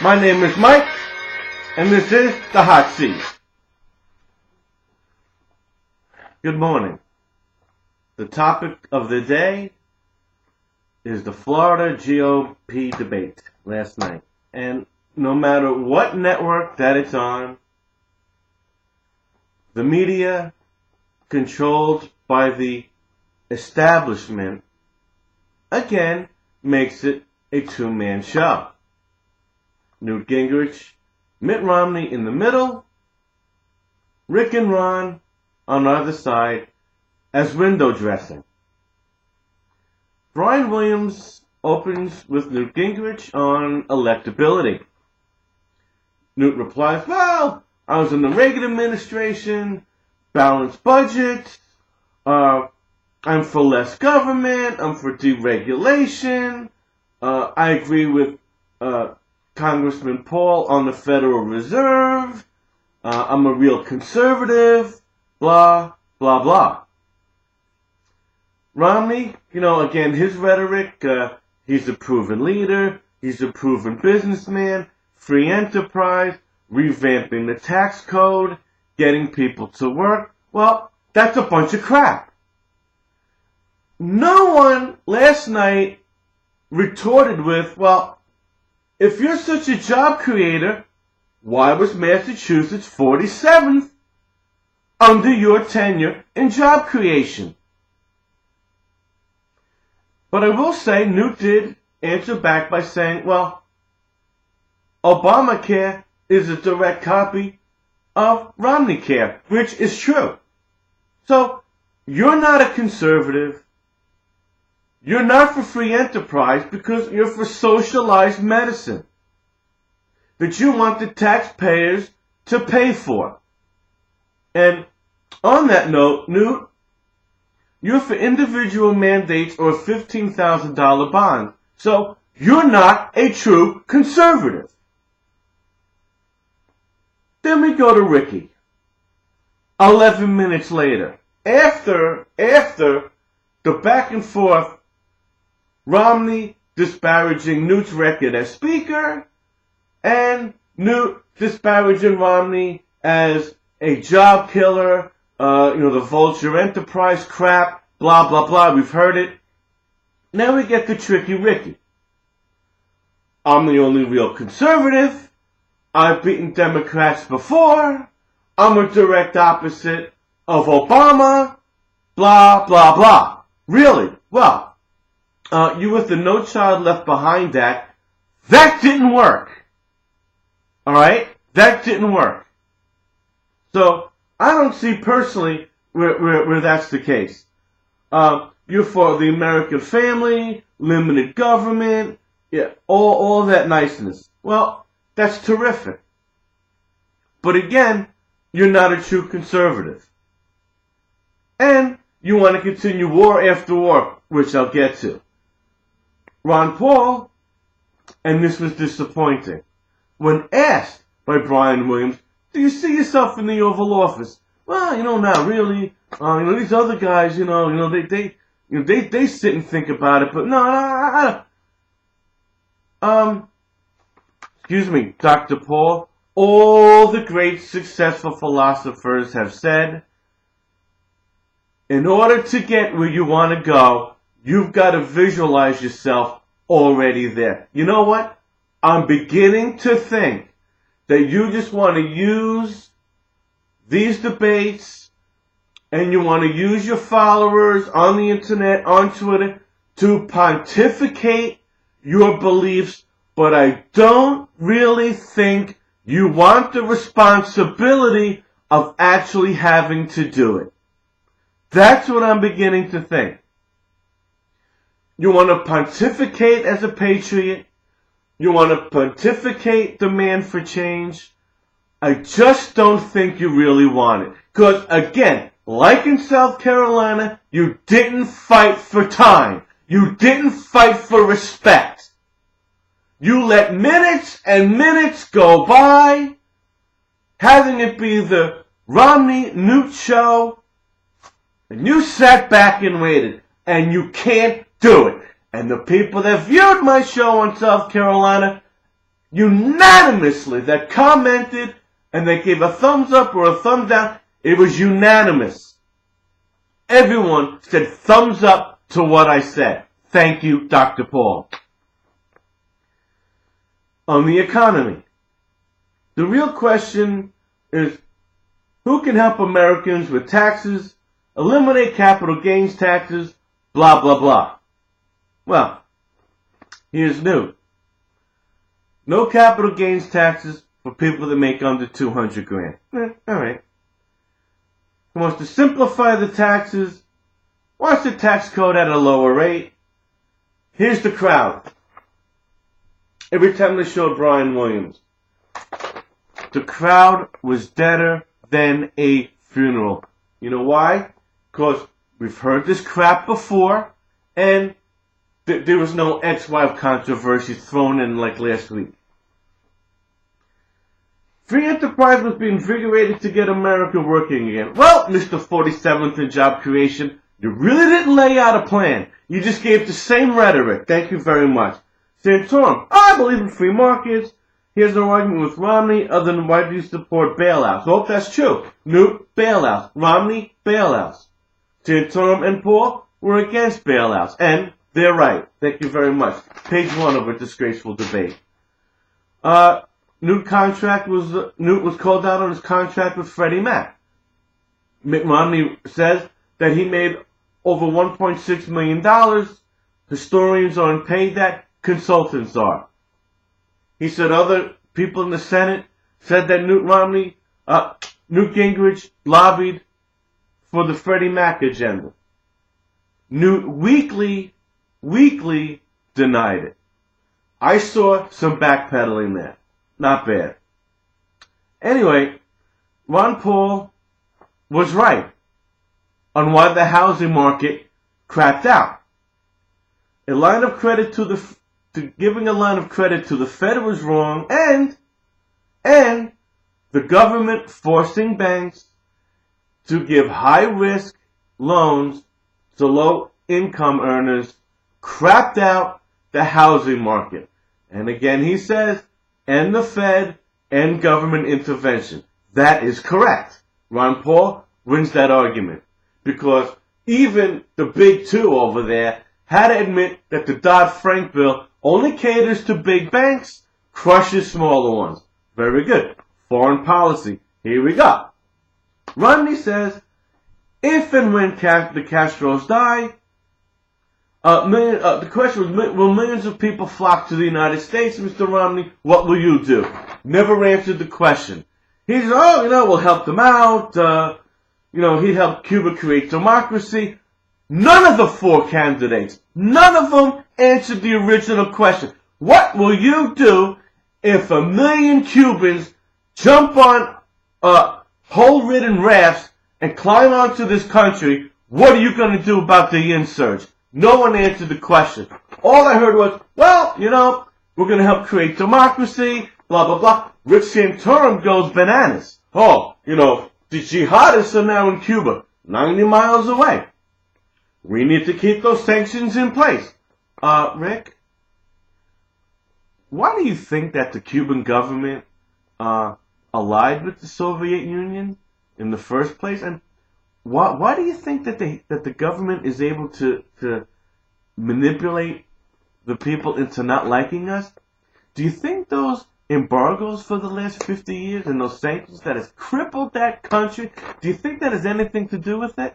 My name is Mike, and this is The Hot Seat. Good morning. The topic of the day is the Florida GOP debate last night. And no matter what network that it's on, the media controlled by the establishment, again, makes it a two-man show. Newt Gingrich, Mitt Romney in the middle, Rick and Ron on the other side as window dressing. Brian Williams opens with Newt Gingrich on electability. Newt replies, well, I was in the Reagan administration, balanced budget, I'm for less government, I'm for deregulation, I agree with Congressman Paul on the Federal Reserve, I'm a real conservative, blah, blah, blah. Romney, again, his rhetoric, he's a proven leader, he's a proven businessman, free enterprise, revamping the tax code, getting people to work. Well, that's a bunch of crap. No one last night retorted with, well, if you're such a job creator, why was Massachusetts 47th under your tenure in job creation? But I will say Newt did answer back by saying, well, Obamacare is a direct copy of Romneycare, which is true. So, you're not a conservative. You're not for free enterprise because you're for socialized medicine that you want the taxpayers to pay for. And on that note, Newt, you're for individual mandates or a $15,000 bond. So you're not a true conservative. Then we go to Ricky. 11 minutes later. After the back and forth, Romney disparaging Newt's record as speaker, and Newt disparaging Romney as a job killer, the vulture enterprise crap, blah, blah, blah. We've heard it. Now we get to Tricky Ricky. I'm the only real conservative. I've beaten Democrats before. I'm a direct opposite of Obama, blah, blah, blah. Really? Well, you with the No Child Left Behind Act, that didn't work. Alright? That didn't work. So, I don't see personally where that's the case. You're for the American family, limited government, yeah, all that niceness. Well, that's terrific. But again, you're not a true conservative. And you want to continue war after war, which I'll get to. Ron Paul, and this was disappointing, when asked by Brian Williams, do you see yourself in the Oval Office? Well, not really. These other guys, they sit and think about it, but no, I don't. Excuse me, Dr. Paul, all the great successful philosophers have said, in order to get where you want to go, you've got to visualize yourself already there. You know what? I'm beginning to think that you just want to use these debates and you want to use your followers on the internet, on Twitter, to pontificate your beliefs, but I don't really think you want the responsibility of actually having to do it. That's what I'm beginning to think. You want to pontificate as a patriot. You want to pontificate demand for change. I just don't think you really want it. Because, again, like in South Carolina, you didn't fight for time. You didn't fight for respect. You let minutes and minutes go by, having it be the Romney-Newt show, and you sat back and waited, and you can't do it. And the people that viewed my show in South Carolina unanimously, that commented and they gave a thumbs up or a thumbs down. It was unanimous. Everyone said thumbs up to what I said. Thank you, Dr. Paul. On the economy, the real question is, who can help Americans with taxes, eliminate capital gains taxes, blah, blah, blah. Well, here's new. No capital gains taxes for people that make under 200 grand. All right. He wants to simplify the taxes, wants the tax code at a lower rate. Here's the crowd. Every time they showed Brian Williams, the crowd was deader than a funeral. You know why? Because we've heard this crap before, and there was no ex-wife controversy thrown in like last week. Free enterprise must be invigorated to get America working again. Well, Mr. 47th in job creation, you really didn't lay out a plan. You just gave the same rhetoric. Thank you very much. Santorum, I believe in free markets. Here's no argument with Romney other than why do you support bailouts? Well, that's true. Newt, bailouts. Romney, bailouts. Santorum and Paul were against bailouts. And they're right. Thank you very much. Page 1 of a disgraceful debate. Newt was called out on his contract with Freddie Mac. Mitt Romney says that he made over $1.6 million. Historians aren't paid that. Consultants are. He said other people in the Senate said that Newt Gingrich lobbied for the Freddie Mac agenda. Newt weakly denied it. I saw some backpedaling there. Not bad. Anyway, Ron Paul was right on why the housing market crapped out. Giving a line of credit to the Fed was wrong, and the government forcing banks to give high-risk loans to low-income earners crapped out the housing market. And again, he says, and the Fed and government intervention. That is correct. Ron Paul wins that argument because even the big two over there had to admit that the Dodd-Frank bill only caters to big banks, crushes smaller ones. Very good. Foreign policy. Here we go. Romney says, if and when the Castros die, the question was, will millions of people flock to the United States, Mr. Romney? What will you do? Never answered the question. He said, we'll help them out. He'd help Cuba create democracy. None of the four candidates, none of them answered the original question. What will you do if 1 million Cubans jump on hole-ridden rafts and climb onto this country? What are you going to do about the insurge? No one answered the question. All I heard was, we're going to help create democracy, blah, blah, blah. Rick Santorum goes bananas. The jihadists are now in Cuba, 90 miles away. We need to keep those sanctions in place. Rick, why do you think that the Cuban government allied with the Soviet Union in the first place? And why do you think that the government is able to manipulate the people into not liking us? Do you think those embargoes for the last 50 years and those sanctions that has crippled that country, do you think that has anything to do with it?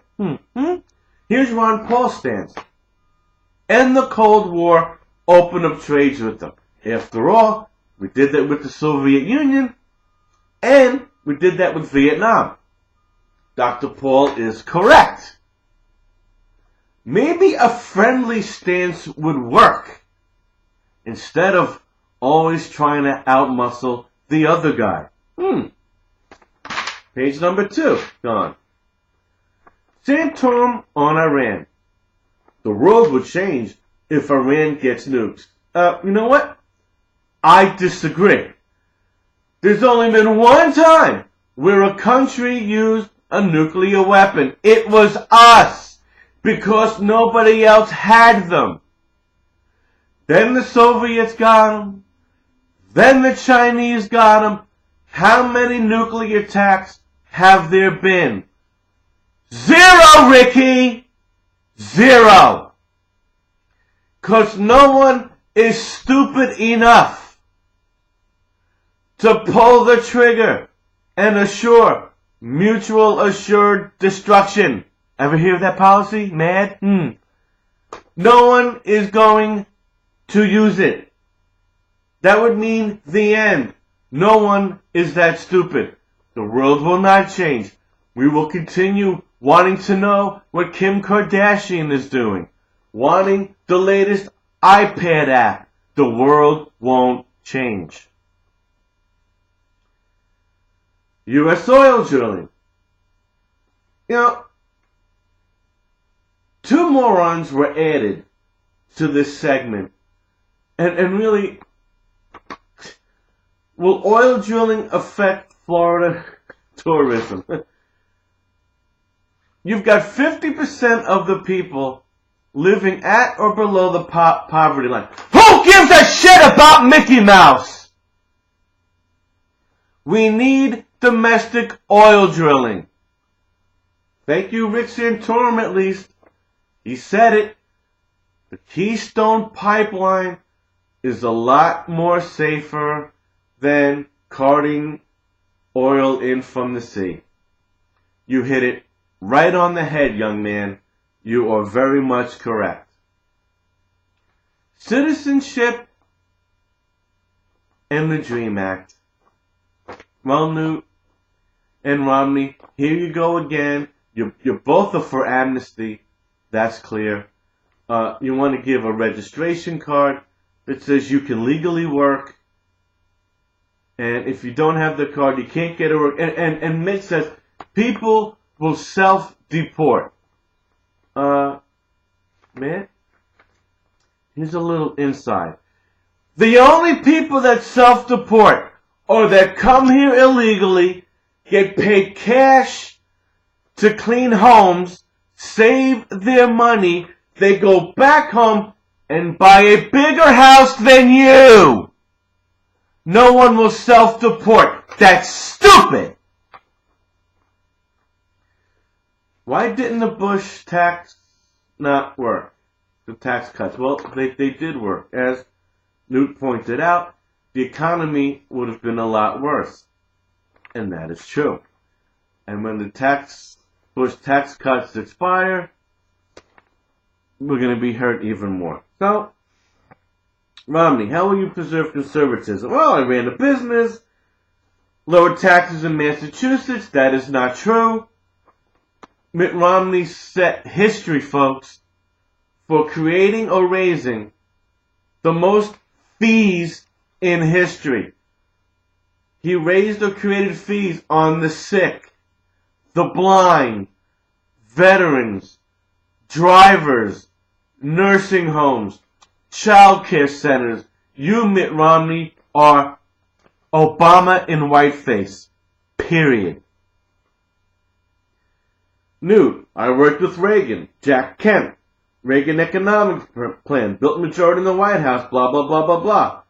Here's Ron Paul's stance. End the Cold War, open up trades with them. After all, we did that with the Soviet Union, and we did that with Vietnam. Dr. Paul is correct. Maybe a friendly stance would work instead of always trying to outmuscle the other guy. Page number 2, gone. Santorum on Iran. The world would change if Iran gets nukes. You know what? I disagree. There's only been one time where a country used a nuclear weapon. It was us, because nobody else had them. Then the Soviets got them. Then the Chinese got them. How many nuclear attacks have there been? 0, Ricky! 0. 'Cause no one is stupid enough to pull the trigger and assure mutual assured destruction. Ever hear of that policy? Mad? No one is going to use it. That would mean the end. No one is that stupid. The world will not change. We will continue wanting to know what Kim Kardashian is doing, wanting the latest iPad app. The world won't change. U.S. oil drilling. You know, 2 morons were added to this segment. And really, will oil drilling affect Florida tourism? You've got 50% of the people living at or below the poverty line. Who gives a shit about Mickey Mouse? We need domestic oil drilling. Thank you, Rick Santorum, at least. He said it. The Keystone Pipeline is a lot more safer than carting oil in from the sea. You hit it right on the head, young man. You are very much correct. Citizenship and the DREAM Act. Well, Newt and Romney, here you go again. You both are for amnesty. That's clear. You want to give a registration card that says you can legally work. And if you don't have the card, you can't get a work. And Mitch says people will self-deport. Man, here's a little insight. The only people that self-deport or that come here illegally, get paid cash to clean homes, save their money, they go back home and buy a bigger house than you. No one will self-deport. That's stupid. Why didn't the Bush tax not work? The tax cuts. Well, they did work. As Newt pointed out, the economy would have been a lot worse. And that is true. And when the Bush tax cuts expire, we're going to be hurt even more. So, Romney, how will you preserve conservatism? Well, I ran a business, lowered taxes in Massachusetts. That is not true. Mitt Romney set history, folks, for creating or raising the most fees in history. He raised or created fees on the sick, the blind, veterans, drivers, nursing homes, child care centers. You, Mitt Romney, are Obama in whiteface. Period. Newt, I worked with Reagan, Jack Kemp, Reagan economic plan, built majority in the White House, blah, blah, blah, blah, blah.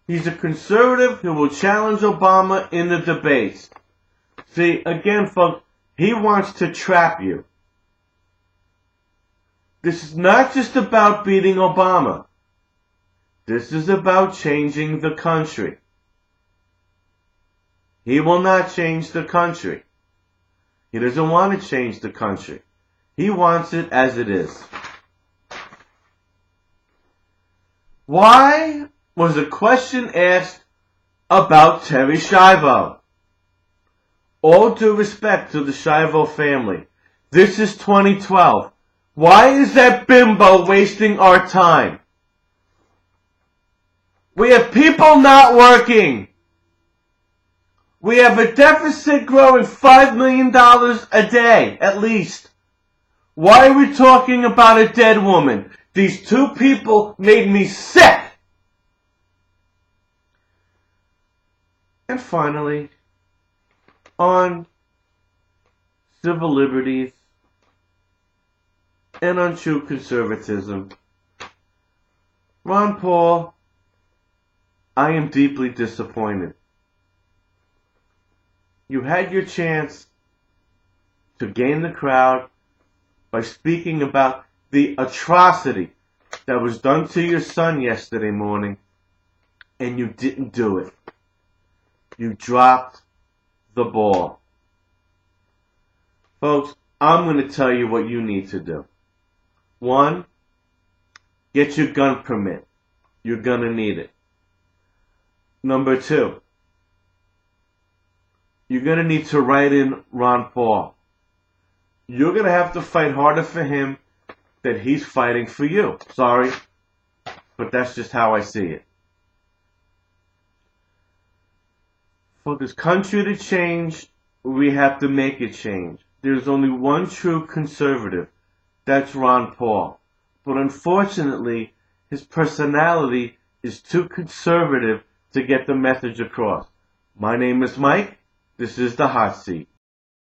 He's a conservative who will challenge Obama in the debates. See, again, folks, he wants to trap you. This is not just about beating Obama. This is about changing the country. He will not change the country. He doesn't want to change the country. He wants it as it is. Why was a question asked about Terry Schiavo? All due respect to the Schiavo family. This is 2012. Why is that bimbo wasting our time? We have people not working. We have a deficit growing $5 million a day, at least. Why are we talking about a dead woman? These 2 people made me sick. And finally, on civil liberties and on true conservatism, Ron Paul I am deeply disappointed. You had your chance to gain the crowd by speaking about the atrocity that was done to your son yesterday morning, and you didn't do it. You dropped the ball. Folks, I'm going to tell you what you need to do. 1, get your gun permit. You're going to need it. Number 2, you're going to need to write in Ron Paul. You're going to have to fight harder for him than he's fighting for you. Sorry, but that's just how I see it. For this country to change, we have to make it change. There's only one true conservative. That's Ron Paul. But unfortunately, his personality is too conservative to get the message across. My name is Mike. This is The Hot Seat.